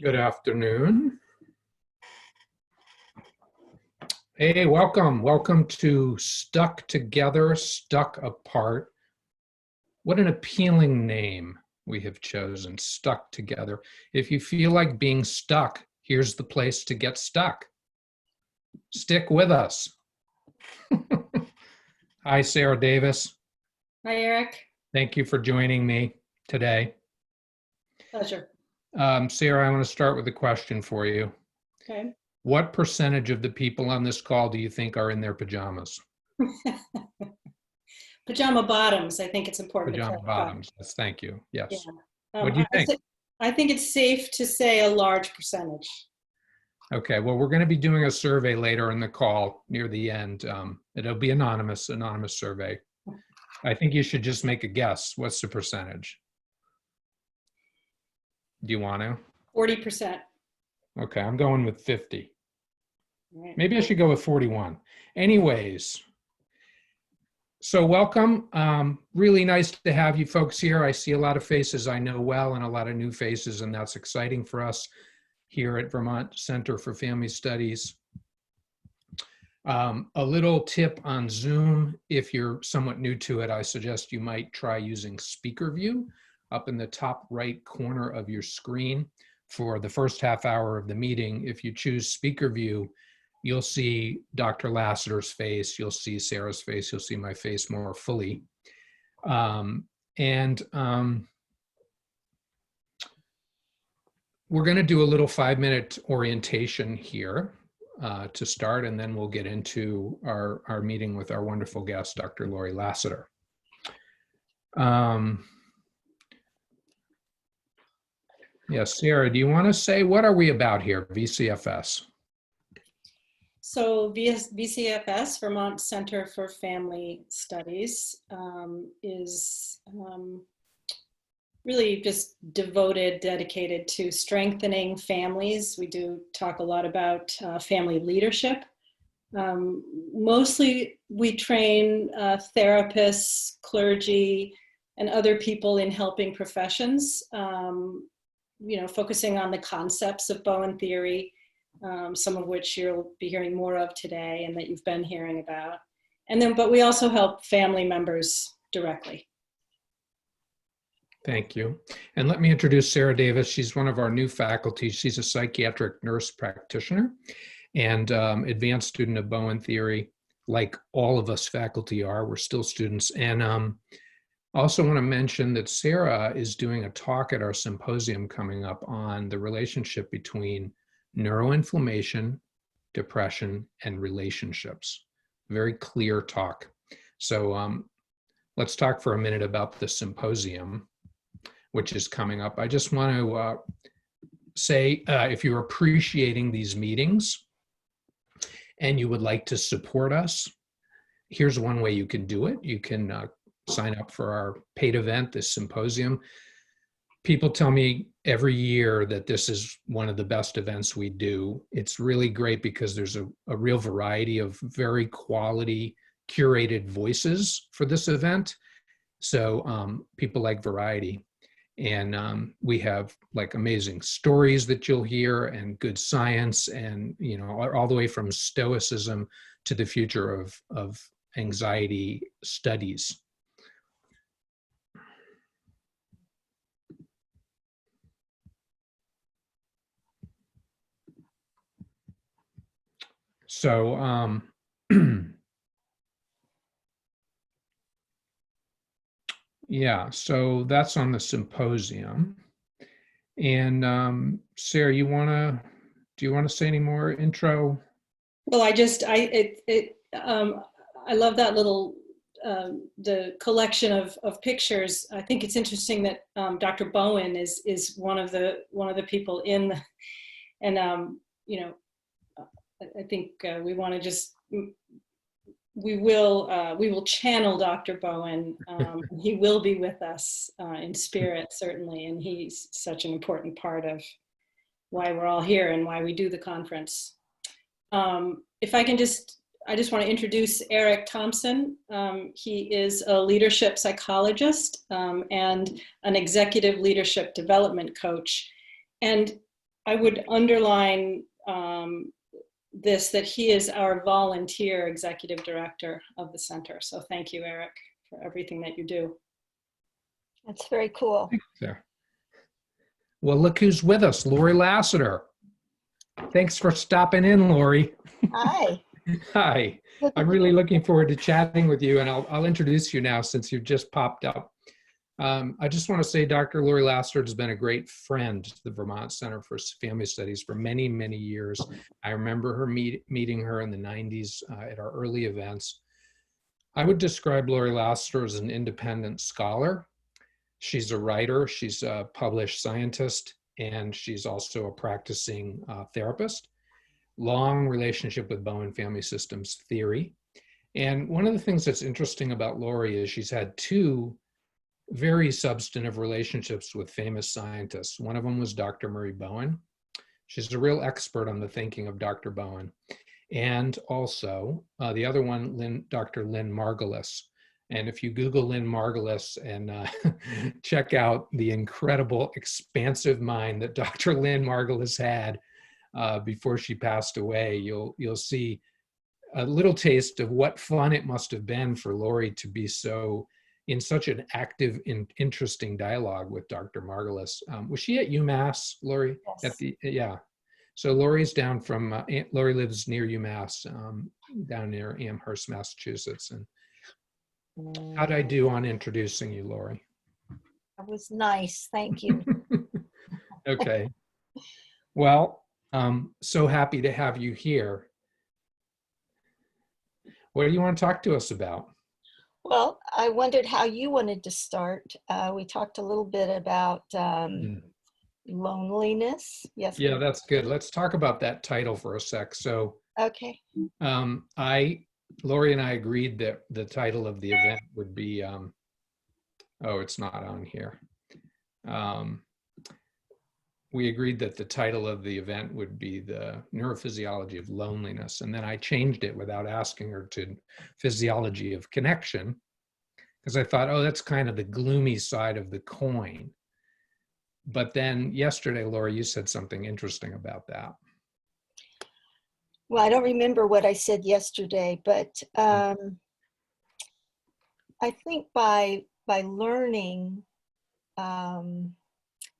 Good afternoon. Hey, welcome. Welcome to Stuck Together, Stuck Apart. What an appealing name we have chosen, Stuck Together. If you feel like being stuck, here's the place to get stuck. Stick with us. Hi, Sarah Davis. Hi, Erik. Thank you for joining me today. Pleasure. Sarah, I want to start with a question for you. Okay. What percentage of the people on this call do you think are in their pajamas? Pajama bottoms, I think it's important Pajama to clarify. bottoms. Yes, thank you. Yeah. Yes. What do you think? I think it's safe to say a large percentage. Okay, well, we're going to be doing a survey later in the call near the end. It'll be anonymous survey. I think you should just make a guess. What's the percentage? Do you want to? 40%. Okay, I'm going with 50. Right. Maybe I should go with 41. Anyways, so welcome. Really nice to have you folks here. I see a lot of faces I know well and a lot of new faces, and that's exciting for us here at Vermont Center for Family Studies. A little tip on Zoom, if you're somewhat new to it, I suggest you might try using speaker view up in the top right corner of your screen for the first half hour of the meeting. If you choose speaker view, you'll see Dr. Lassiter's face, you'll see Sarah's face, you'll see my face more fully. We're going to do a little 5-minute orientation here to start, and then we'll get into our meeting with our wonderful guest, Dr. Laurie Lassiter. Yes, Sarah, do you want to say, what are we about here, VCFS? So VCFS, Vermont Center for Family Studies, is really just dedicated to strengthening families. We do talk a lot about family leadership. Mostly we train therapists, clergy, and other people in helping professions, focusing on the concepts of Bowen Theory, some of which you'll be hearing more of today and that you've been hearing about. But we also help family members directly. Thank you. And let me introduce Sarah Davis. She's one of our new faculty. She's a psychiatric nurse practitioner and advanced student of Bowen Theory, like all of us faculty are. We're still students. And I also want to mention that Sarah is doing a talk at our symposium coming up on the relationship between neuroinflammation, depression, and relationships. Very clear talk. So let's talk for a minute about the symposium, which is coming up. I just want to say, if you're appreciating these meetings and you would like to support us, here's one way you can do it. You can sign up for our paid event, this symposium. People tell me every year that this is one of the best events we do. It's really great because there's a real variety of very quality, curated voices for this event. So people like variety. And we have like amazing stories that you'll hear and good science and, all the way from stoicism to the future of anxiety studies. So yeah, so that's on the symposium. And Sarah, do you want to say any more intro? Well, I love that little the collection of pictures. I think it's interesting that Dr. Bowen is one of the people in, and I think we want to just. We will channel Dr. Bowen. He will be with us in spirit, certainly, and he's such an important part of why we're all here and why we do the conference. If I can I just want to introduce Erik Thompson. He is a leadership psychologist and an executive leadership development coach. And I would underline this, that he is our volunteer executive director of the center. So thank you, Erik, for everything that you do. That's very cool. Thanks, Sarah. Well, look who's with us, Laurie Lassiter. Thanks for stopping in, Laurie. Hi. Hi. I'm really looking forward to chatting with you, and I'll introduce you now since you've just popped up. I just want to say Dr. Laurie Lassiter has been a great friend to the Vermont Center for Family Studies for many, many years. I remember her meeting her in the 90s at our early events. I would describe Laurie Lassiter as an independent scholar. She's a writer, she's a published scientist, and she's also a practicing therapist. Long relationship with Bowen family systems theory. And one of the things that's interesting about Laurie is she's had two very substantive relationships with famous scientists. One of them was Dr. Murray Bowen. She's a real expert on the thinking of Dr. Bowen. And also the other one, Dr. Lynn Margulis. And if you Google Lynn Margulis and check out the incredible expansive mind that Dr. Lynn Margulis had before she passed away, you'll see a little taste of what fun it must have been for Laurie to be in such an active and interesting dialogue with Dr. Margulis. Was she at UMass, Laurie? Yes. Yeah. So Laurie's down from, Laurie lives near UMass, down near Amherst, Massachusetts. And how'd I do on introducing you, Laurie? That was nice. Thank you. Okay. Well, so happy to have you here. What do you want to talk to us about? Well, I wondered how you wanted to start. We talked a little bit about loneliness. Yes. Yeah, that's good. Let's talk about that title for a sec. So, okay. Laurie and I agreed that the title of the event would be, oh, it's not on here. We agreed that the title of the event would be the Neurophysiology of Loneliness. And then I changed it without asking her to Physiology of Connection, because I thought, oh, that's kind of the gloomy side of the coin. But then yesterday, Laurie, you said something interesting about that. Well, I don't remember what I said yesterday, but I think by learning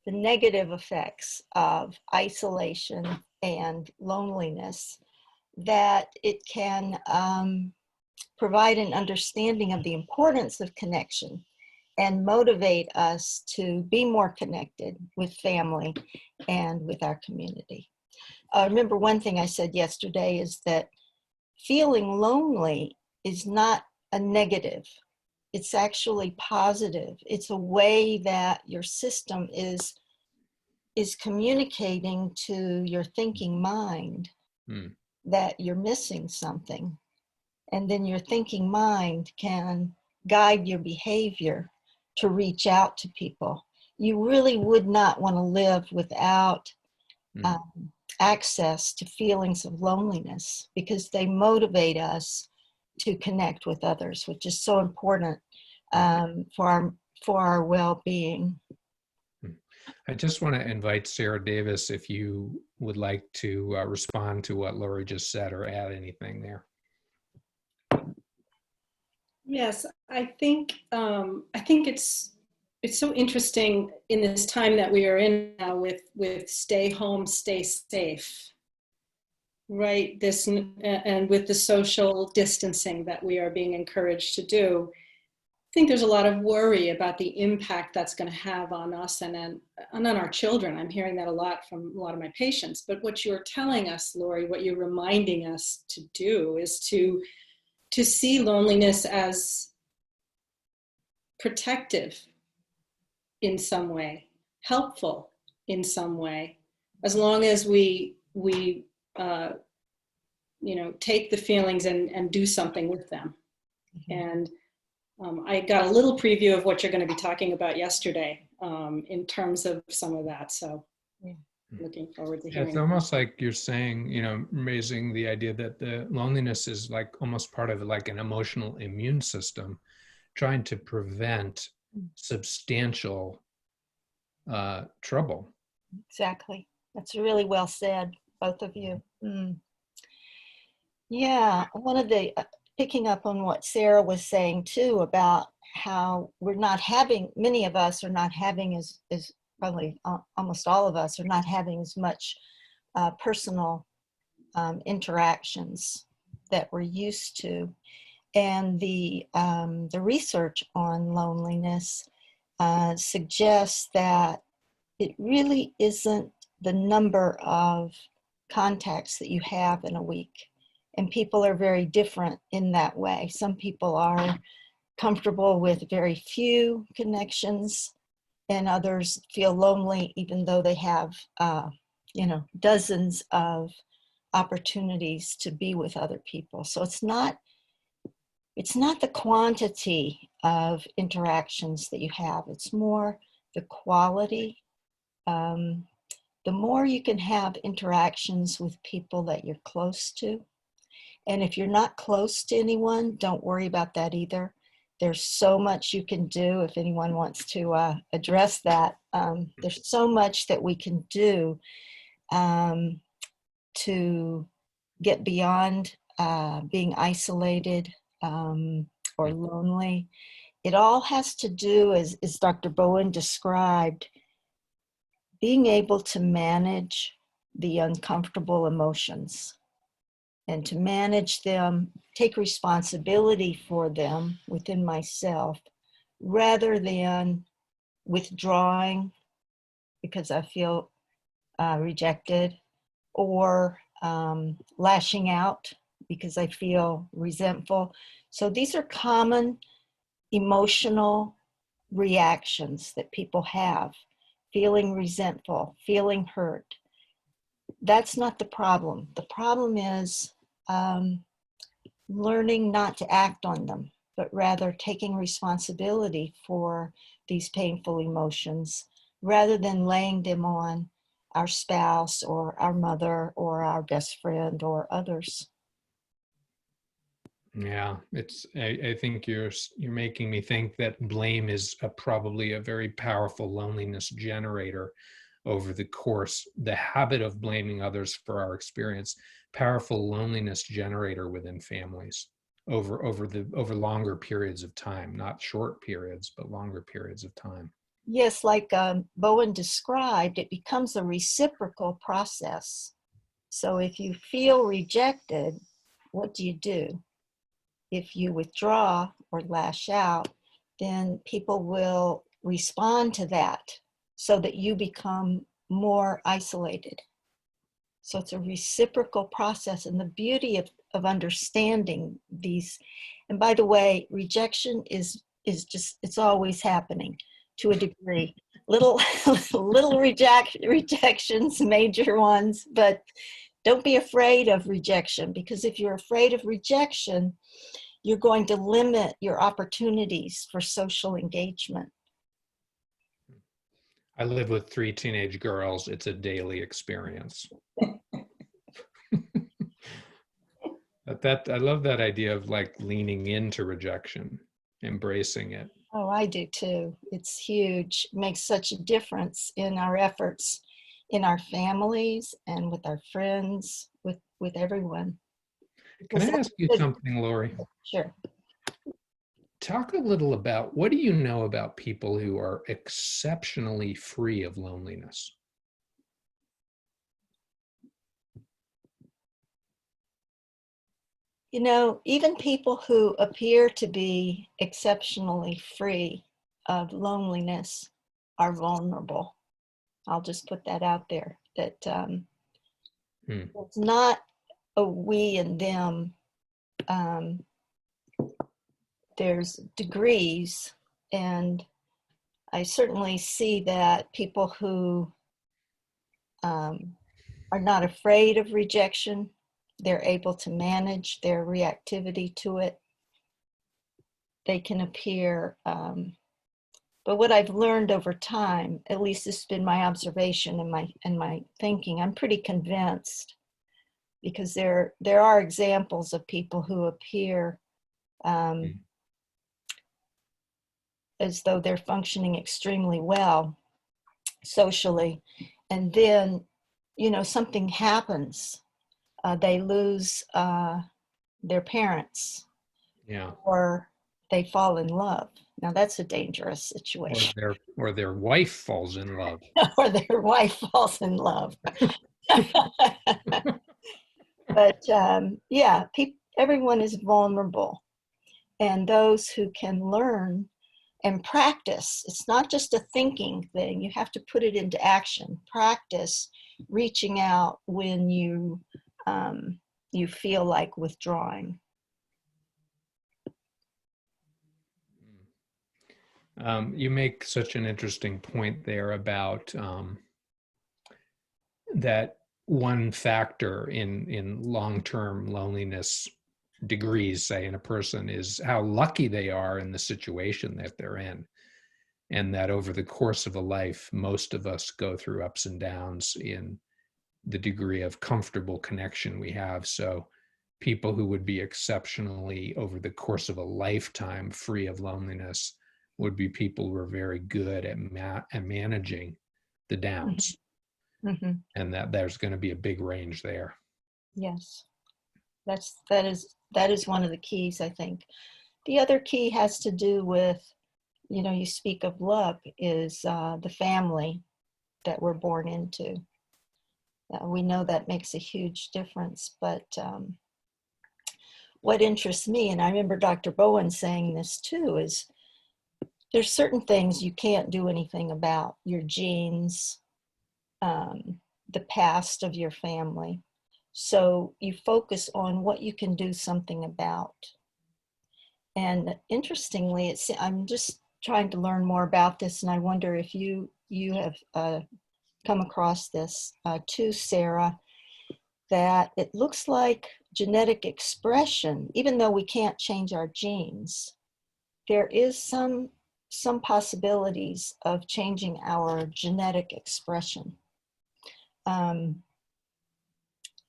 the negative effects of isolation and loneliness, that it can provide an understanding of the importance of connection and motivate us to be more connected with family and with our community. Remember, one thing I said yesterday is that feeling lonely is not a negative. It's actually positive. It's a way that your system is communicating to your thinking mind that you're missing something. And then your thinking mind can guide your behavior to reach out to people. You really would not want to live without access to feelings of loneliness, because they motivate us to connect with others, which is so important for our well-being. I just want to invite Sarah Davis, if you would like to respond to what Laurie just said or add anything there. Yes, I think it's so interesting in this time that we are in now with stay home, stay safe, right? This, and with the social distancing that we are being encouraged to do. I think there's a lot of worry about the impact that's going to have on us and on our children. I'm hearing that a lot from a lot of my patients. But what you're telling us, Laurie, what you're reminding us to do is to see loneliness as protective in some way, helpful in some way, as long as we take the feelings and do something with them. And I got a little preview of what you're going to be talking about yesterday in terms of some of that. So looking forward to hearing. It's almost like you're saying, raising the idea that the loneliness is like almost part of like an emotional immune system, trying to prevent substantial trouble. Exactly. That's really well said, both of you. Yeah, one of the, picking up on what Sarah was saying too about how we're not having, many of us are not having as probably almost all of us are not having as much personal interactions that we're used to. And the research on loneliness suggests that it really isn't the number of contacts that you have in a week. And people are very different in that way. Some people are comfortable with very few connections, and others feel lonely even though they have, dozens of opportunities to be with other people. So it's not the quantity of interactions that you have, it's more the quality. The more you can have interactions with people that you're close to. And if you're not close to anyone, don't worry about that either. There's so much you can do if anyone wants to address that. There's so much that we can do to get beyond being isolated or lonely. It all has to do, as Dr. Bowen described, being able to manage the uncomfortable emotions and to manage them, take responsibility for them within myself, rather than withdrawing because I feel rejected, or lashing out because I feel resentful. So these are common emotional reactions that people have. Feeling resentful, feeling hurt. That's not the problem. The problem is learning not to act on them, but rather taking responsibility for these painful emotions rather than laying them on our spouse or our mother or our best friend or others. Yeah, I think you're making me think that blame is probably a very powerful loneliness generator over the course. The habit of blaming others for our experience, powerful loneliness generator within families over longer periods of time, not short periods, but longer periods of time. Yes, like Bowen described, it becomes a reciprocal process. So if you feel rejected, what do? If you withdraw or lash out, then people will respond to that so that you become more isolated. So it's a reciprocal process, and the beauty of understanding these, and by the way, rejection is just, it's always happening to a degree. Little rejections, major ones, but don't be afraid of rejection, because if you're afraid of rejection, you're going to limit your opportunities for social engagement. I live with 3 teenage girls. It's a daily experience. I love that idea of like leaning into rejection, embracing it. Oh, I do too. It's huge. It makes such a difference in our efforts, in our families, and with our friends, with everyone. Can I ask you something, Laurie? Sure. Talk a little about, what do you know about people who are exceptionally free of loneliness? You know, even people who appear to be exceptionally free of loneliness are vulnerable. I'll just put that out there, that it's not a we and them. There's degrees, and I certainly see that people who are not afraid of rejection, they're able to manage their reactivity to it. They can appear, but what I've learned over time, at least this has been my observation and my thinking, I'm pretty convinced, because there are examples of people who appear as though they're functioning extremely well socially, and then something happens, they lose their parents, Yeah. or they fall in love. Now that's a dangerous Or situation. their wife falls in love. Or their wife falls in love. But yeah, everyone is vulnerable. And those who can learn and practice, it's not just a thinking thing, you have to put it into action. Practice reaching out when you feel like withdrawing. You make such an interesting point there about that one factor in long-term loneliness degrees, say, in a person is how lucky they are in the situation that they're in. And that over the course of a life, most of us go through ups and downs in the degree of comfortable connection we have. So people who would be exceptionally, over the course of a lifetime, free of loneliness would be people who are very good at managing the downs. Mm-hmm. And that there's going to be a big range there. Yes, that is one of the keys, I think. The other key has to do with, you speak of luck, is the family that we're born into. We know that makes a huge difference, but what interests me, and I remember Dr. Bowen saying this too, is there's certain things you can't do anything about: your genes, the past of your family. So you focus on what you can do something about. And interestingly, I'm just trying to learn more about this, and I wonder if you have come across this too, Sarah, that it looks like genetic expression, even though we can't change our genes, there is some possibilities of changing our genetic expression.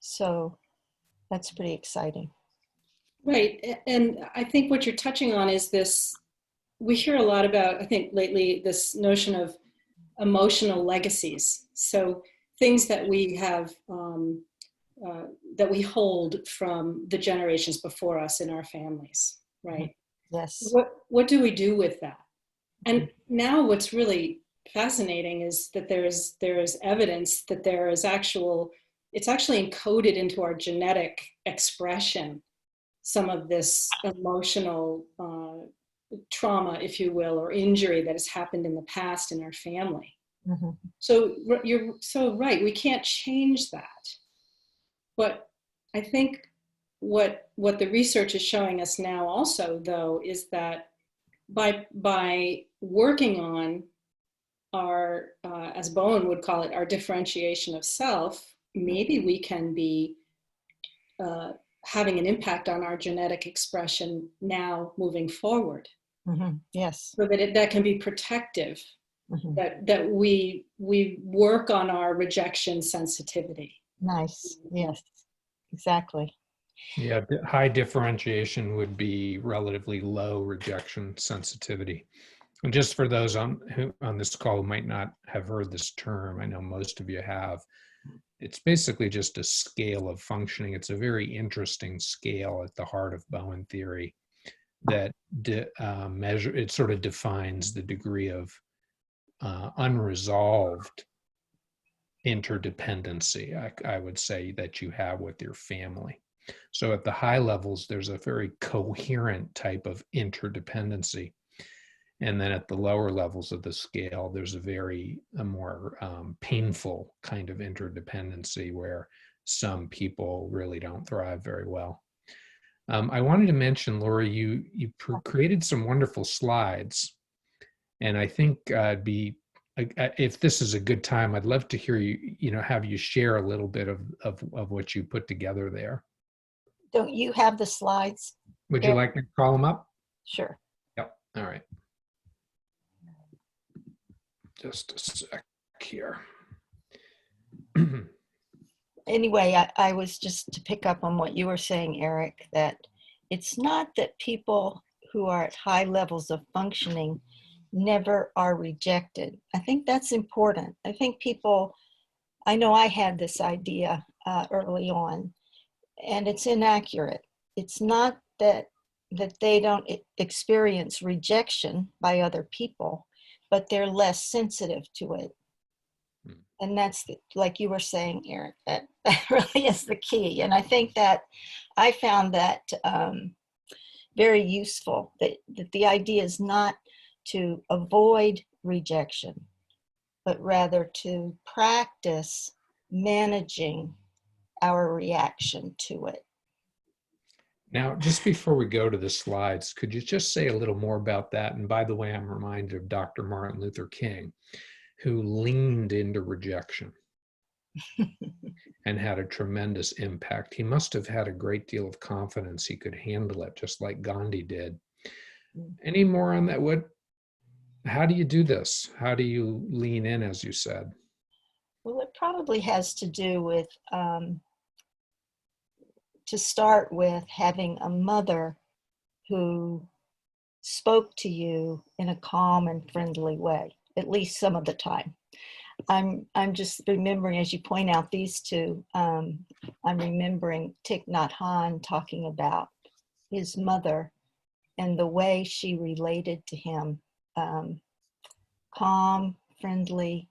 So that's pretty exciting. Right. And I think what you're touching on is this, we hear a lot about, I think lately, this notion of emotional legacies. So things that we have, that we hold from the generations before us in our families, right? Yes. What do we do with that? And now what's really fascinating is that there is evidence that it's actually encoded into our genetic expression, some of this emotional trauma, if you will, or injury that has happened in the past in our family. Mm-hmm. So you're so right, we can't change that. But I think what the research is showing us now also, though, is that by working on our, as Bowen would call it, our differentiation of self, maybe we can be having an impact on our genetic expression now moving forward. Mm-hmm. Yes. So that that can be protective, Mm-hmm. that we work on our rejection sensitivity. Nice. Yes, exactly. Yeah, high differentiation would be relatively low rejection sensitivity. And just for those on this call who might not have heard this term, I know most of you have, it's basically just a scale of functioning. It's a very interesting scale at the heart of Bowen theory that it sort of defines the degree of unresolved interdependency, I would say, that you have with your family. So at the high levels, there's a very coherent type of interdependency. And then at the lower levels of the scale, there's a more painful kind of interdependency where some people really don't thrive very well. I wanted to mention, Laurie, you created some wonderful slides. And I think if this is a good time, I'd love to hear have you share a little bit of what you put together there. Don't you have the slides? Would you like me to call them up? Sure. Yep. All right. Just a sec here. Anyway, I was just to pick up on what you were saying, Erik, that it's not that people who are at high levels of functioning never are rejected. I think that's important. I think people I know I had this idea early on, and it's inaccurate. It's not that they don't experience rejection by other people, but they're less sensitive to it. And that's like you were saying, Erik, that really is the key. And I think that I found that very useful, that the idea is not to avoid rejection, but rather to practice managing our reaction to it. Now, just before we go to the slides, could you just say a little more about that? And by the way, I'm reminded of Dr. Martin Luther King, who leaned into rejection and had a tremendous impact. He must have had a great deal of confidence he could handle it, just like Gandhi did. Any more on that? How do you do this? How do you lean in, as you said? Well, it probably has to do with, to start with, having a mother who spoke to you in a calm and friendly way, at least some of the time. I'm just remembering, as you point out these two, I'm remembering Thich Nhat Hanh talking about his mother and the way she related to him, calm, friendly.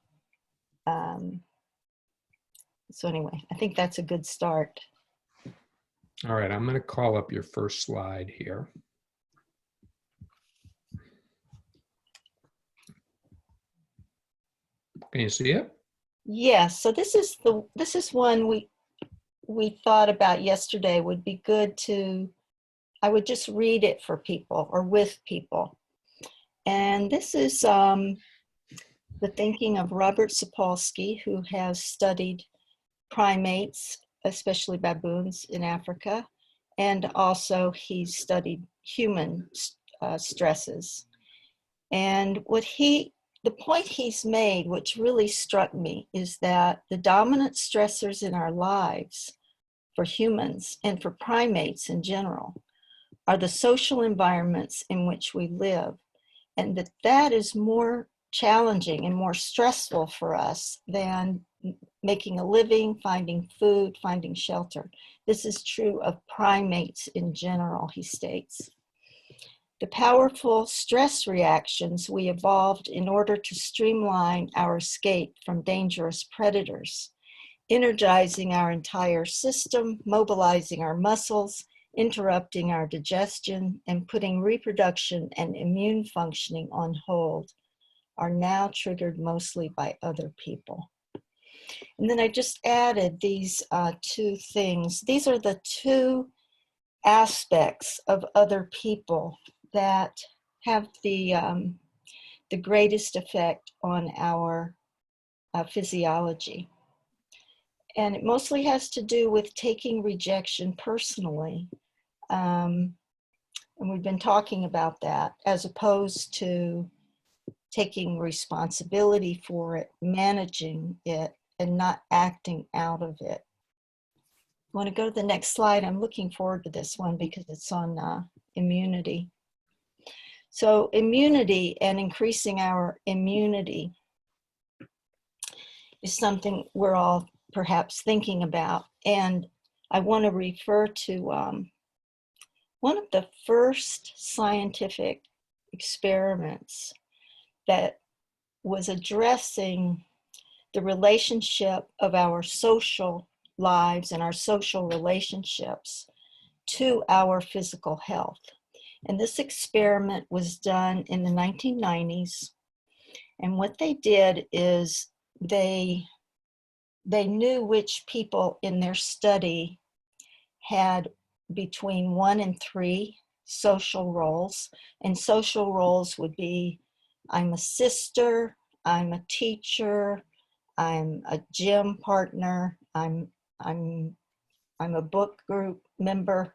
So anyway, I think that's a good start. All right, I'm going to call up your first slide here. Can you see it? Yes. So this is one we thought about yesterday. Would be good to. I would just read it for people or with people. And this is the thinking of Robert Sapolsky, who has studied primates, especially baboons in Africa, and also he's studied human stresses. And the point he's made, which really struck me, is that the dominant stressors in our lives for humans and for primates in general are the social environments in which we live, and that is more challenging and more stressful for us than making a living, finding food, finding shelter. This is true of primates in general, he states. The powerful stress reactions we evolved in order to streamline our escape from dangerous predators, energizing our entire system, mobilizing our muscles, interrupting our digestion, and putting reproduction and immune functioning on hold, are now triggered mostly by other people. And then I just added these two things. These are the two aspects of other people that have the greatest effect on our physiology. And it mostly has to do with taking rejection personally. And we've been talking about that, as opposed to taking responsibility for it, managing it, and not acting out of it. I want to go to the next slide. I'm looking forward to this one because it's on immunity. So immunity and increasing our immunity is something we're all perhaps thinking about. And I want to refer to one of the first scientific experiments that was addressing the relationship of our social lives and our social relationships to our physical health. And this experiment was done in the 1990s. And what they did is they knew which people in their study had between 1 and 3 social roles. And social roles would be, I'm a sister, I'm a teacher, I'm a gym partner, I'm a book group member.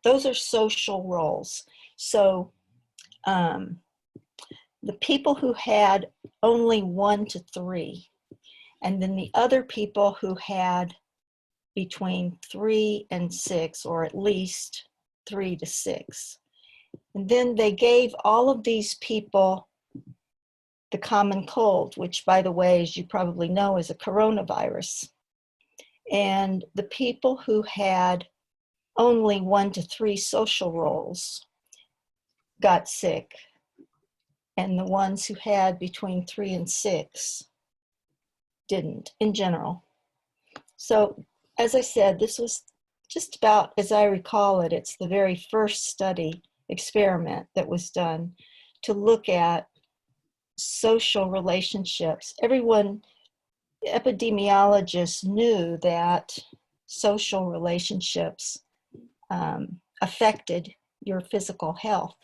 Those are social roles. So the people who had only 1 to 3, and then the other people who had between 3 and 6, or at least 3 to 6. And then they gave all of these people the common cold, which, by the way, as you probably know, is a coronavirus. And the people who had only 1 to 3 social roles got sick, and the ones who had between 3 and 6 didn't, in general. So, as I said, this was just about, as I recall it, it's the very first study experiment that was done to look at social relationships. Everyone, epidemiologists knew that social relationships affected your physical health.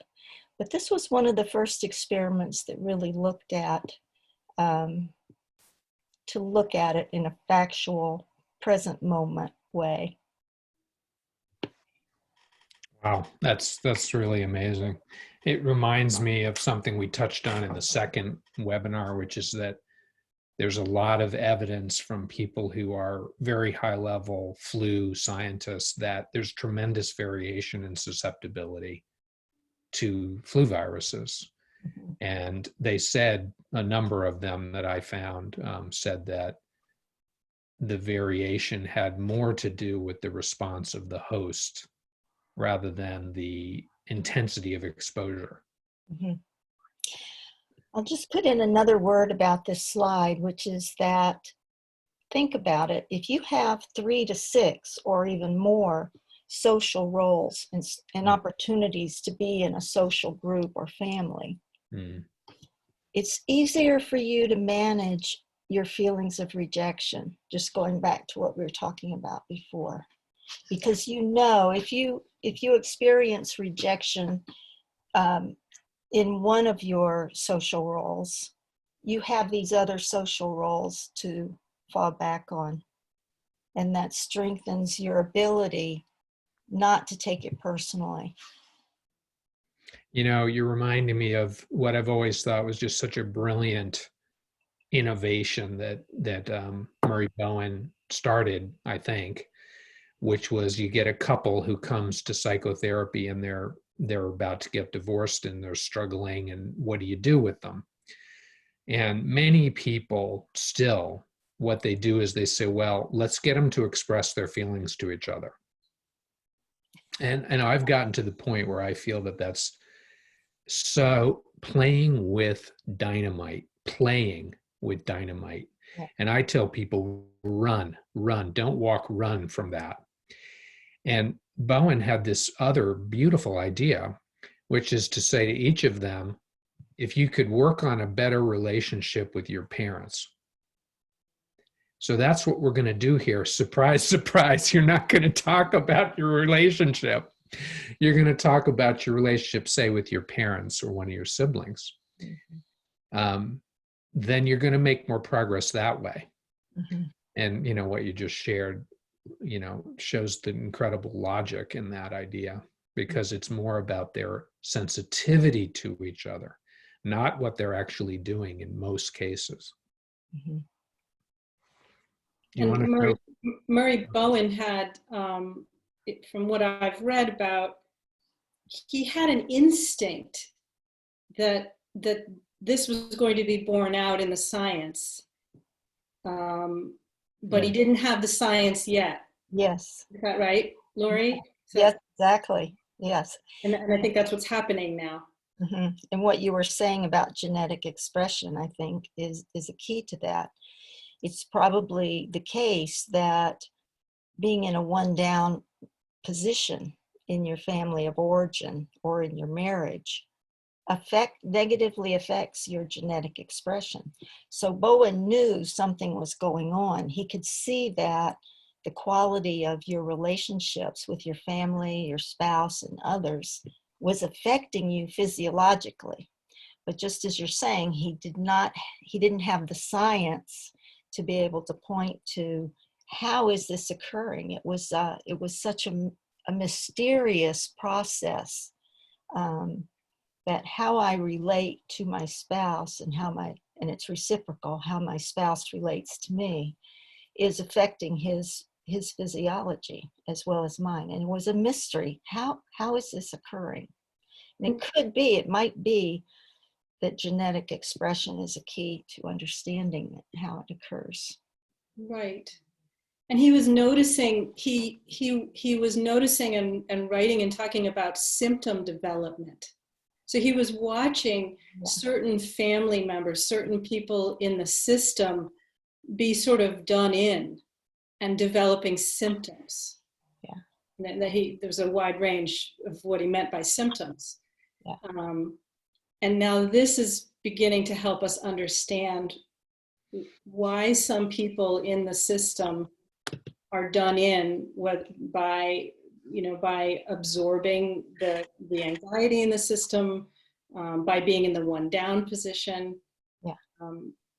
But this was one of the first experiments that really looked at, to look at it in a factual, present moment way. Wow, that's really amazing. It reminds me of something we touched on in the second webinar, which is that there's a lot of evidence from people who are very high level flu scientists that there's tremendous variation in susceptibility to flu viruses. Mhm. And they said, a number of them that I found said that the variation had more to do with the response of the host rather than the intensity of exposure. Mhm. I'll just put in another word about this slide, which is that, think about it, if you have 3 to 6 or even more social roles and opportunities to be in a social group or family, it's easier for you to manage your feelings of rejection, just going back to what we were talking about before. Because you know, if you experience rejection in one of your social roles, you have these other social roles to fall back on. And that strengthens your ability not to take it personally. You know, you're reminding me of what I've always thought was just such a brilliant innovation that Murray Bowen started, I think, which was you get a couple who comes to psychotherapy and they're about to get divorced and they're struggling, and what do you do with them? And many people still, what they do is they say, well, let's get them to express their feelings to each other. And I've gotten to the point where I feel that that's so playing with dynamite. Yeah. And I tell people, run, don't walk, run from that. And Bowen had this other beautiful idea, which is to say to each of them, if you could work on a better relationship with your parents. So that's what we're going to do here. Surprise, surprise. You're not going to talk about your relationship. You're going to talk about your relationship, say, with your parents or one of your siblings. Mm-hmm. Then you're going to make more progress that way. Mm-hmm. And, you know, what you just shared, you know, shows the incredible logic in that idea, because it's more about their sensitivity to each other, not what they're actually doing in most cases. Mm-hmm. You want And to Murray Bowen had, from what I've read about, he had an instinct that this was going to be borne out in the science, but he didn't have the science yet. Yes. Is that right, Laurie? Yes, exactly. Yes. And I think that's what's happening now. Mm-hmm. And what you were saying about genetic expression, I think, is a key to that. It's probably the case that being in a one-down position in your family of origin or in your marriage negatively affects your genetic expression. So Bowen knew something was going on. He could see that the quality of your relationships with your family, your spouse, and others was affecting you physiologically. But just as you're saying, he didn't have the science to be able to point to how is this occurring. It was such a mysterious process, that how I relate to my spouse and and it's reciprocal, how my spouse relates to me is affecting his physiology as well as mine. And it was a mystery. How is this occurring? And it might be that genetic expression is a key to understanding how it occurs. Right. And he was noticing, he was noticing and writing and talking about symptom development. So he was watching certain family members, certain people in the system be sort of done in and developing symptoms. Yeah. And there's a wide range of what he meant by symptoms. Yeah. And now this is beginning to help us understand why some people in the system are done in by absorbing the anxiety in the system, by being in the one down position. Yeah.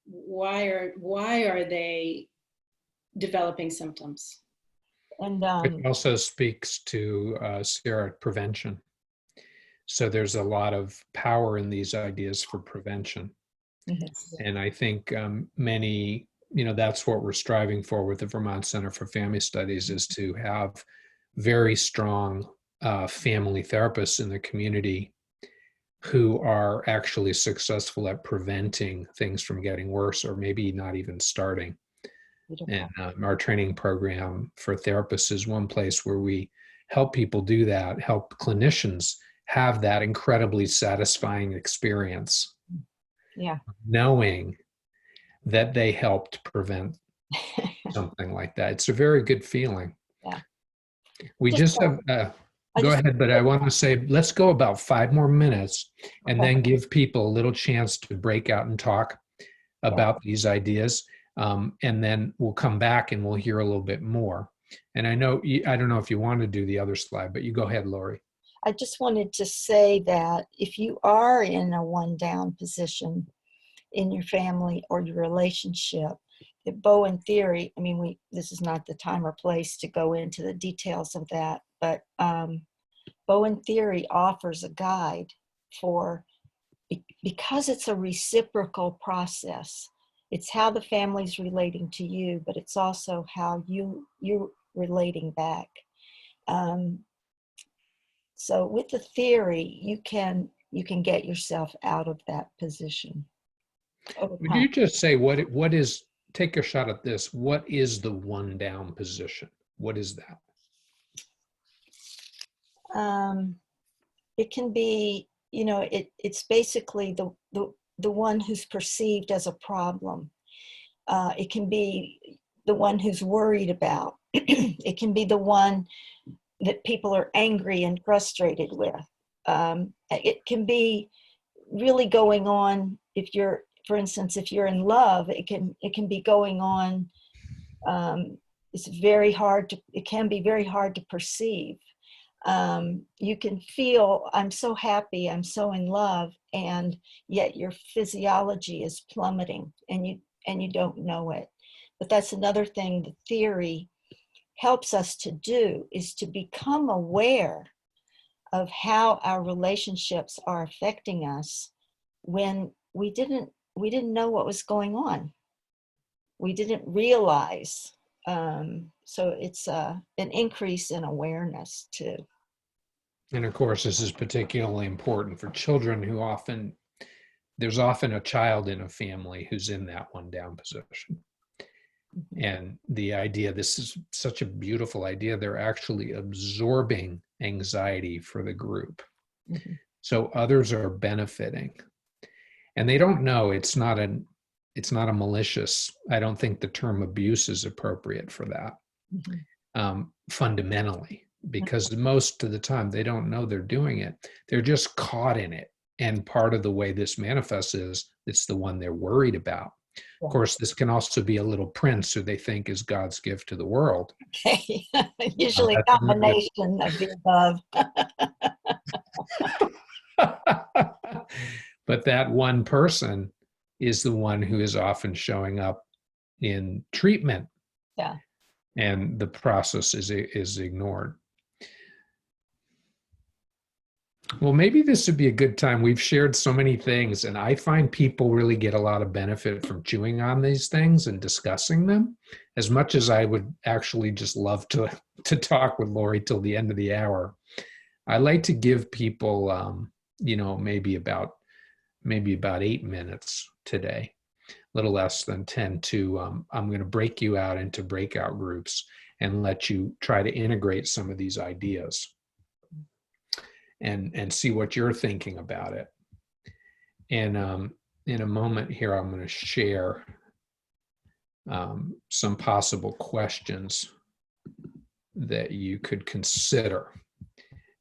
Why are they developing symptoms? And It also speaks to Sarah, prevention. So there's a lot of power in these ideas for prevention. And I think many, that's what we're striving for with the Vermont Center for Family Studies, is to have very strong family therapists in the community who are actually successful at preventing things from getting worse or maybe not even starting. And our training program for therapists is one place where we help people do that, help clinicians have that incredibly satisfying experience. Yeah. Knowing that they helped prevent something like that. It's a very good feeling. Yeah. We just have, go ahead, but I want to say, let's go about 5 more minutes and then give people a little chance to break out and talk about these ideas. And then we'll come back and we'll hear a little bit more. And I don't know if you want to do the other slide, but you go ahead, Laurie. I just wanted to say that if you are in a one down position in your family or your relationship, the Bowen Theory, this is not the time or place to go into the details of that, but Bowen Theory offers a guide because it's a reciprocal process. It's how the family's relating to you, but it's also how you're relating back. So with the theory, you can get yourself out of that position. Would you just say what is, take a shot at this, what is the one down position? What is that? It can be, it's basically the one who's perceived as a problem. It can be the one who's worried about. It can be the one that people are angry and frustrated with. It can be really going on for instance, if you're in love, it can be going on. It can be very hard to perceive. You can feel, I'm so happy, I'm so in love, and yet your physiology is plummeting and you don't know it. But that's another thing the theory helps us to do, is to become aware of how our relationships are affecting us when we didn't know what was going on. We didn't realize. So it's an increase in awareness too. And of course, this is particularly important for children who there's often a child in a family who's in that one down position. And the idea, this is such a beautiful idea, they're actually absorbing anxiety for the group. So others are benefiting. And they don't know, it's not a malicious, I don't think the term abuse is appropriate for that, fundamentally, because most of the time they don't know they're doing it. They're just caught in it. And part of the way this manifests is it's the one they're worried about. Of course, this can also be a little prince who they think is God's gift to the world. Okay. Usually a combination of the above. But that one person is the one who is often showing up in treatment. Yeah. And the process is ignored. Well, maybe this would be a good time. We've shared so many things, and I find people really get a lot of benefit from chewing on these things and discussing them, as much as I would actually just love to talk with Laurie till the end of the hour. I like to give people, maybe about maybe about 8 minutes today, a little less than 10 to, I'm going to break you out into breakout groups and let you try to integrate some of these ideas and see what you're thinking about it. And in a moment here, I'm going to share some possible questions that you could consider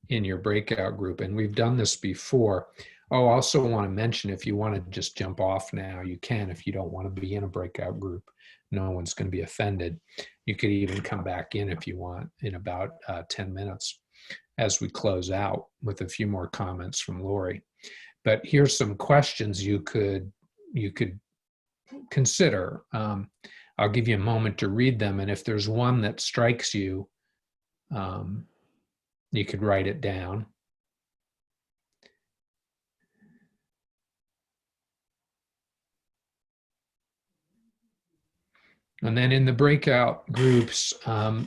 in your breakout group. And we've done this before. Oh, I also want to mention, if you want to just jump off now, you can. If you don't want to be in a breakout group, no one's going to be offended. You could even come back in if you want in about 10 minutes as we close out with a few more comments from Laurie. But here's some questions you could consider. I'll give you a moment to read them, and if there's one that strikes you, you could write it down. And then in the breakout groups,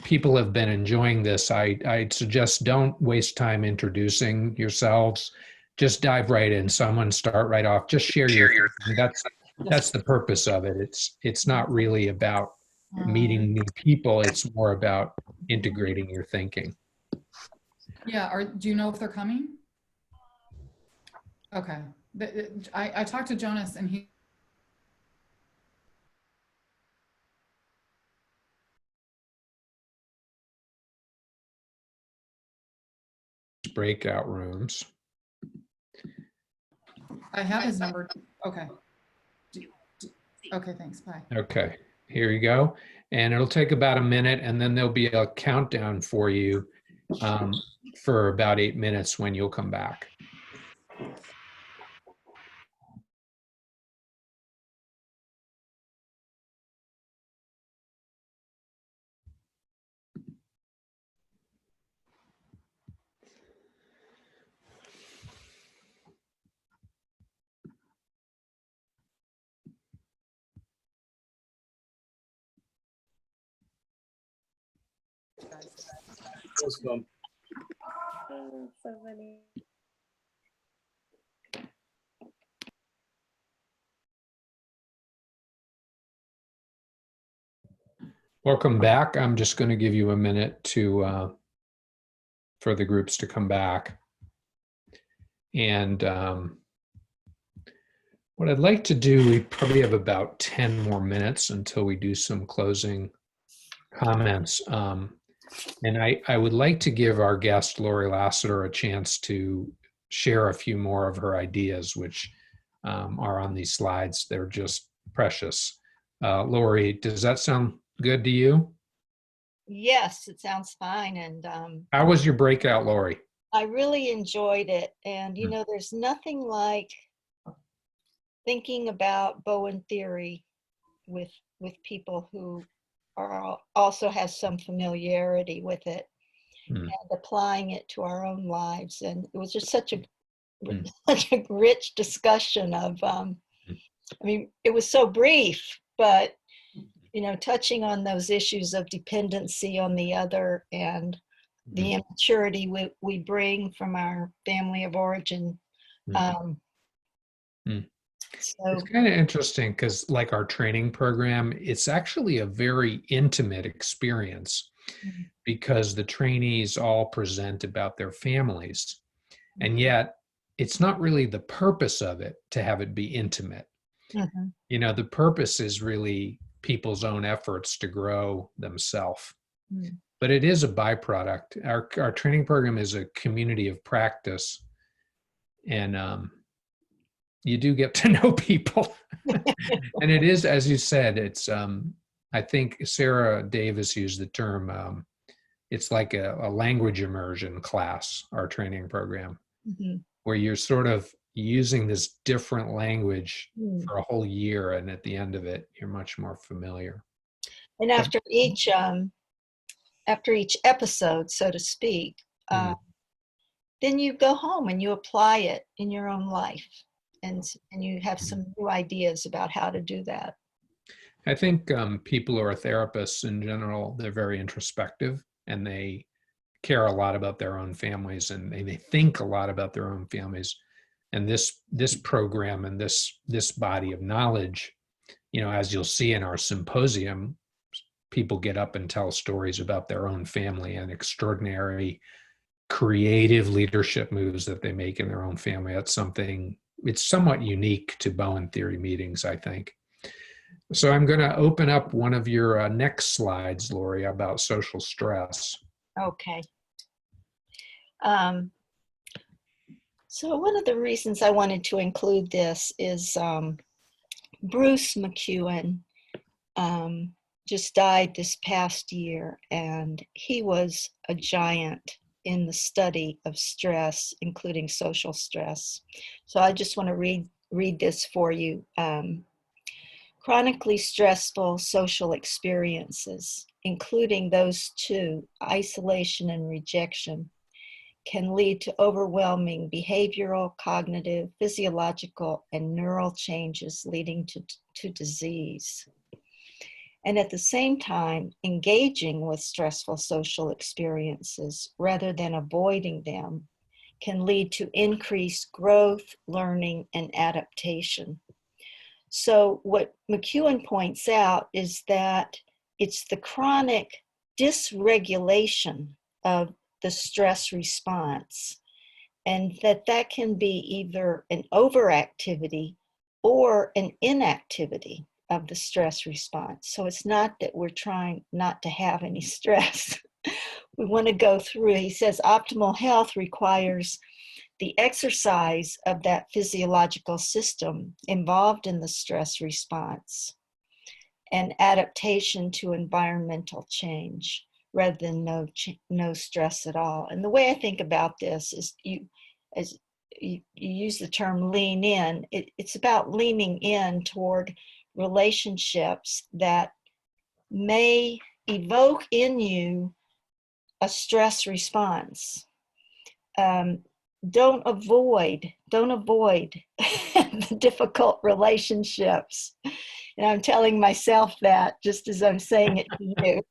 people have been enjoying this. I'd suggest don't waste time introducing yourselves. Just dive right in. Someone start right off. Just share your. That's the purpose of it. It's not really about meeting new people. It's more about integrating your thinking. Yeah. Do you know if they're coming? Okay. I talked to Jonas and he. Breakout rooms. I have his number. Okay. Okay, thanks. Bye. Okay, here you go. And it'll take about a minute, and then there'll be a countdown for you for about 8 minutes when you'll come back. Awesome. Oh, so funny. Welcome back. I'm just going to give you a minute to for the groups to come back. And what I'd like to do, we probably have about 10 more minutes until we do some closing comments. And I would like to give our guest, Laurie Lassiter, a chance to share a few more of her ideas, which are on these slides. They're just precious. Laurie, does that sound good to you? Yes, it sounds fine. And How was your breakout, Laurie? I really enjoyed it. And, you know, there's nothing like thinking about Bowen Theory with people who are also has some familiarity with it and applying it to our own lives. And it was just such a rich discussion of, I mean, it was so brief, but, you know, touching on those issues of dependency on the other and the immaturity we bring from our family of origin. So it's kind of interesting because, like our training program, it's actually a very intimate experience because the trainees all present about their families. And yet it's not really the purpose of it to have it be intimate. You know, the purpose is really people's own efforts to grow themselves. But it is a byproduct. Our training program is a community of practice. And you do get to know people. And it is, as you said, it's, I think Sarah Davis used the term, it's like a language immersion class, our training program, where you're sort of using this different language for a whole year. And at the end of it, you're much more familiar. and after each episode, so to speak, then you go home and you apply it in your own life. And you have some new ideas about how to do that. I think people who are therapists in general, they're very introspective and they care a lot about their own families and they think a lot about their own families. And this program and this body of knowledge, as you'll see in our symposium, people get up and tell stories about their own family and extraordinary creative leadership moves that they make in their own family. That's something, it's somewhat unique to Bowen Theory meetings, I think. So I'm going to open up one of your next slides, Laurie, about social stress. Okay. So one of the reasons I wanted to include this is Bruce McEwen just died this past year, and he was a giant in the study of stress, including social stress. So I just want to read this for you. Chronically stressful social experiences, including those two, isolation and rejection, can lead to overwhelming behavioral, cognitive, physiological, and neural changes leading to disease. And at the same time, engaging with stressful social experiences rather than avoiding them can lead to increased growth, learning, and adaptation. So what McEwen points out is that it's the chronic dysregulation of the stress response, and that can be either an overactivity or an inactivity of the stress response. So it's not that we're trying not to have any stress. We want to go through, he says, optimal health requires the exercise of that physiological system involved in the stress response and adaptation to environmental change rather than no stress at all. And the way I think about this is you use the term lean in, it's about leaning in toward relationships that may evoke in you a stress response. Don't avoid the difficult relationships. And I'm telling myself that just as I'm saying it to you.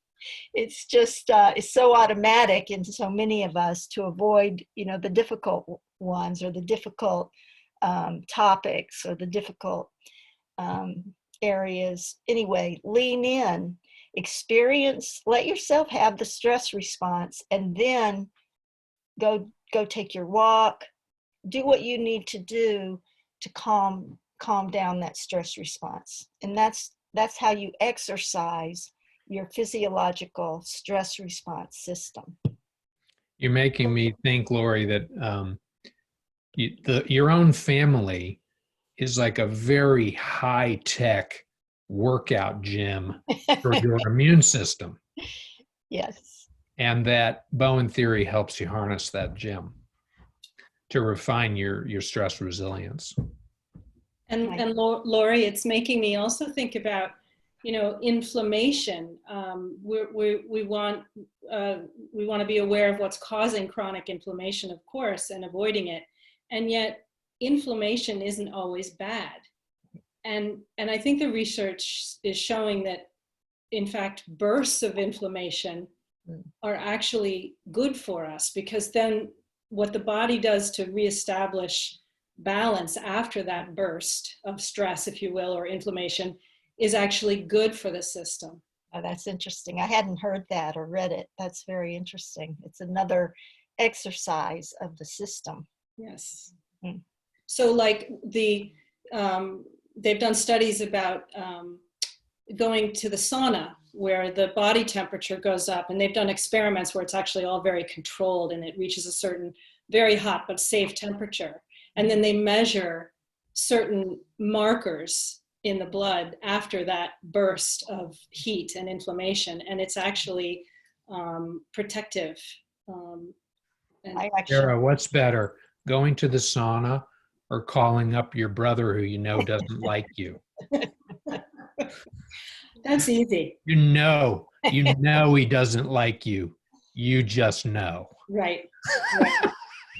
It's just, it's so automatic in so many of us to avoid, the difficult ones or the difficult topics or the difficult areas. Anyway, lean in, experience, let yourself have the stress response, and then go take your walk, do what you need to do to calm down that stress response. And that's how you exercise your physiological stress response system. You're making me think, Laurie, that your own family is like a very high-tech workout gym for your immune system. Yes. And that Bowen Theory helps you harness that gym to refine your stress resilience. And Laurie, it's making me also think about, inflammation. We want to be aware of what's causing chronic inflammation, of course, and avoiding it. And yet, inflammation isn't always bad. And I think the research is showing that, in fact, bursts of inflammation are actually good for us, because then what the body does to reestablish balance after that burst of stress, if you will, or inflammation, is actually good for the system. Oh, that's interesting. I hadn't heard that or read it. That's very interesting. It's another exercise of the system. Yes. Mm. So like they've done studies about going to the sauna where the body temperature goes up, and they've done experiments where it's actually all very controlled and it reaches a certain very hot but safe temperature. And then they measure certain markers in the blood after that burst of heat and inflammation, and it's actually protective. Sarah, what's better, going to the sauna or calling up your brother who doesn't like you? That's easy. You know he doesn't like you. You just know. Right.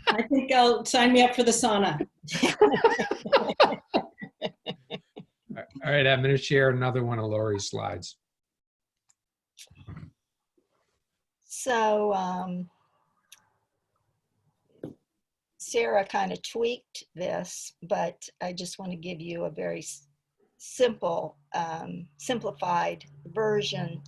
I think I'll sign me up for the sauna. All right, I'm going to share another one of Laurie's slides. Sarah kind of tweaked this, but I just want to give you a very simple, simplified version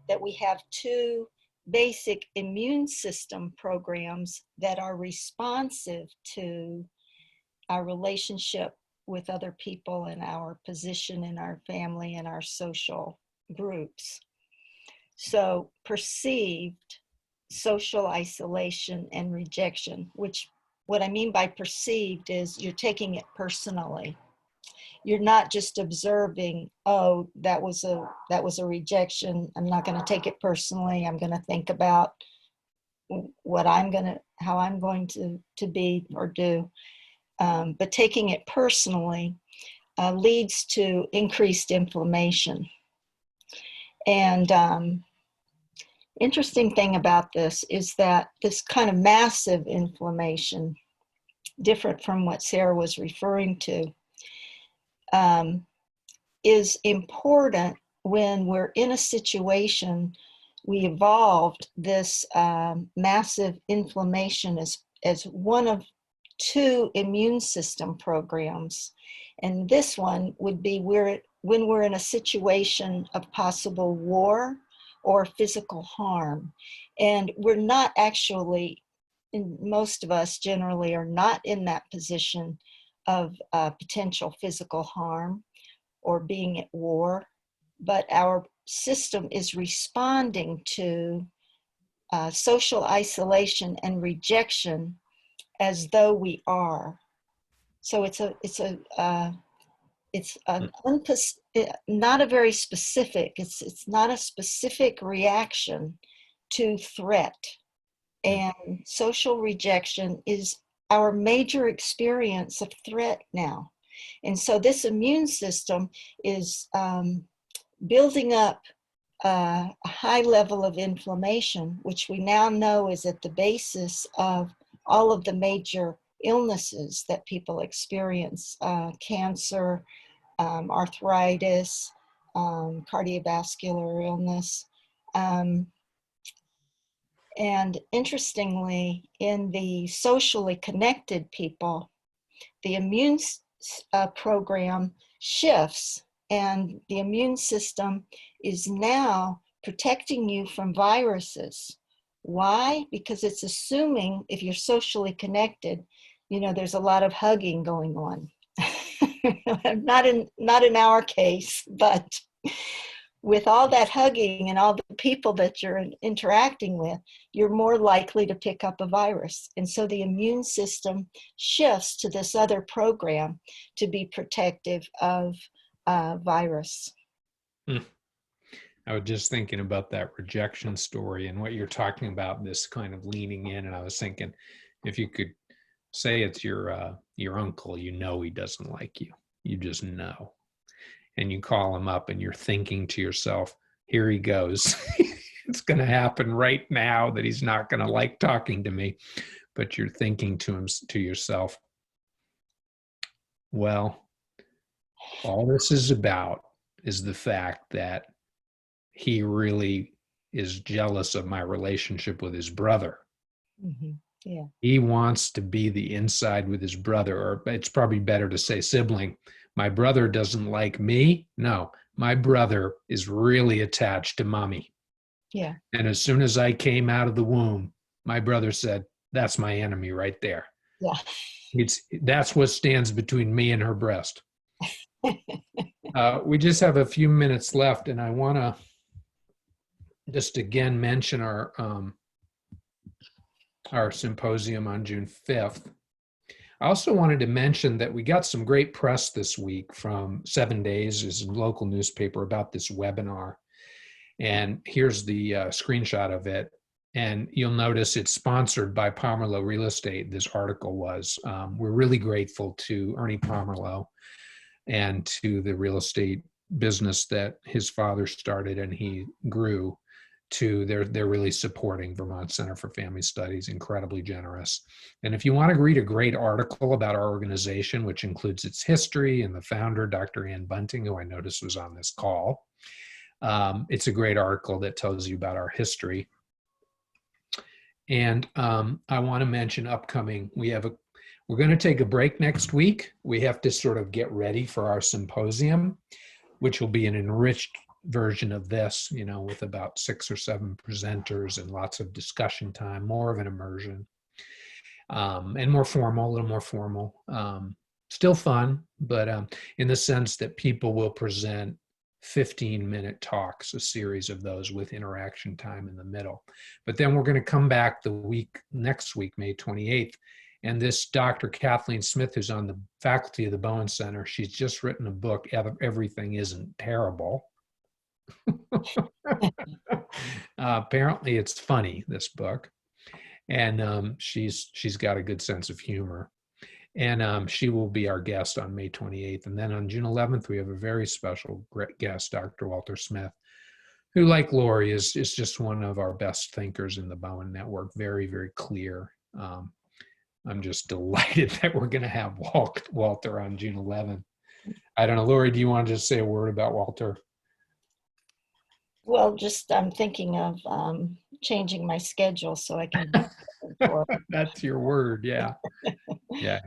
that we have two basic immune system programs that are responsive to our relationship with other people and our position in our family and our social groups. So perceived social isolation and rejection, which what I mean by perceived is you're taking it personally. You're not just observing, oh, that was a rejection. I'm not going to take it personally. I'm going to think about how I'm going to be or do. But taking it personally leads to increased inflammation. And interesting thing about this is that this kind of massive inflammation, different from what Sarah was referring to, is important when we're in a situation. We evolved this massive inflammation as one of two immune system programs. And this one would be when we're in a situation of possible war or physical harm. And we're not actually, most of us generally are not in that position of potential physical harm or being at war, but our system is responding to social isolation and rejection as though we are. So it's not a very specific. It's not a specific reaction to threat, and social rejection is our major experience of threat now. And so this immune system is building up a high level of inflammation, which we now know is at the basis of all of the major illnesses that people experience, cancer, arthritis, cardiovascular illness. And interestingly, in the socially connected people, the immune program shifts, and the immune system is now protecting you from viruses. Why? Because it's assuming if you're socially connected, there's a lot of hugging going on. Not in our case, but with all that hugging and all the people that you're interacting with, you're more likely to pick up a virus. And so the immune system shifts to this other program to be protective of virus. I was just thinking about that rejection story and what you're talking about, this kind of leaning in. And I was thinking, if you could say it's your uncle, he doesn't like you. You just know. And you call him up and you're thinking to yourself, here he goes. It's going to happen right now that he's not going to like talking to me. But you're thinking to yourself, well, all this is about is the fact that he really is jealous of my relationship with his brother. Mm-hmm. Yeah. He wants to be the inside with his brother, or it's probably better to say sibling. My brother doesn't like me. No, my brother is really attached to mommy. Yeah. And as soon as I came out of the womb, my brother said, that's my enemy right there. Yeah. That's what stands between me and her breast. We just have a few minutes left, and I want to just again mention our symposium on June 5th. I also wanted to mention that we got some great press this week from 7 Days, is a local newspaper, about this webinar. And here's the screenshot of it. And you'll notice it's sponsored by Pomerleau Real Estate. This article was. We're really grateful to Ernie Pomerleau and to the real estate business that his father started and he grew to. They're really supporting Vermont Center for Family Studies, incredibly generous. And if you want to read a great article about our organization, which includes its history and the founder, Dr. Ann Bunting, who I noticed was on this call, it's a great article that tells you about our history. And I want to mention upcoming, We're going to take a break next week. We have to sort of get ready for our symposium, which will be an enriched version of this, you know, with about 6 or 7 presenters and lots of discussion time, more of an immersion, and more formal, a little more formal. Still fun, but in the sense that people will present 15-minute talks, a series of those with interaction time in the middle. But then we're going to come back next week, May 28th, and this Dr. Kathleen Smith, who's on the faculty of the Bowen Center, she's just written a book, Everything Isn't Terrible. Apparently it's funny, this book. And she's got a good sense of humor. And she will be our guest on May 28th. And then on June 11th, we have a very special guest, Dr. Walter Smith, who, like Laurie, is just one of our best thinkers in the Bowen network. Very, very clear. I'm just delighted that we're going to have Walter on June 11th. I don't know, Laurie, do you want to just say a word about Walter? Well, just I'm thinking of changing my schedule so I can. That's your word, yeah. Yeah,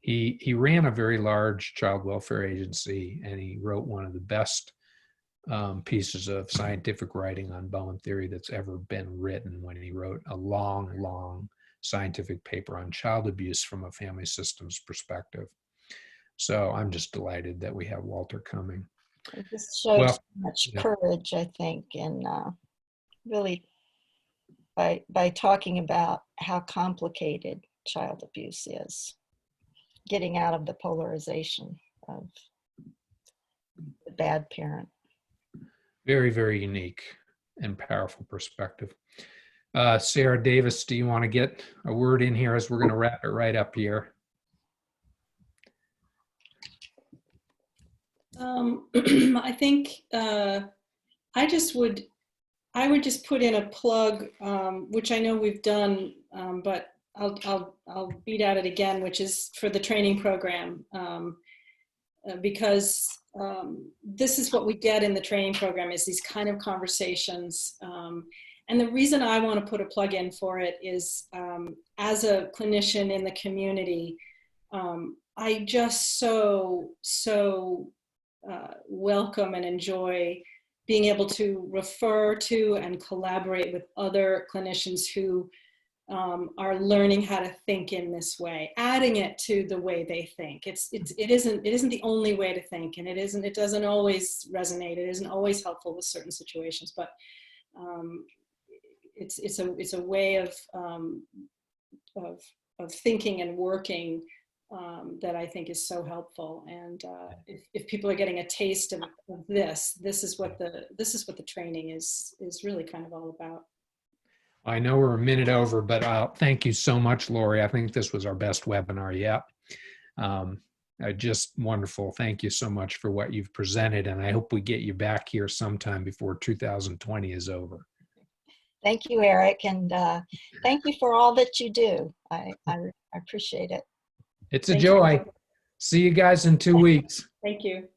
he ran a very large child welfare agency, and he wrote one of the best pieces of scientific writing on Bowen theory that's ever been written, when he wrote a long scientific paper on child abuse from a family systems perspective. So I'm just delighted that we have Walter coming. It just shows so much courage, I think, and really by talking about how complicated child abuse is, getting out of the polarization of the bad parent. Very, very unique and powerful perspective. Sarah Davis, do you want to get a word in here as we're going to wrap it right up here? I think I would just put in a plug, which I know we've done, but I'll beat at it again, which is for the training program, because this is what we get in the training program, is these kind of conversations. And the reason I want to put a plug in for it is, as a clinician in the community, I just so welcome and enjoy being able to refer to and collaborate with other clinicians who are learning how to think in this way, adding it to the way they think. It isn't the only way to think, and it doesn't always resonate. It isn't always helpful with certain situations, but it's a way of thinking and working that I think is so helpful. And if people are getting a taste of this is what the training is really kind of all about. I know we're a minute over, but thank you so much, Laurie. I think this was our best webinar yet. Just wonderful. Thank you so much for what you've presented, and I hope we get you back here sometime before 2020 is over. Thank you, Erik, and thank you for all that you do. I appreciate it. It's a joy. See you guys in 2 weeks. Thank you.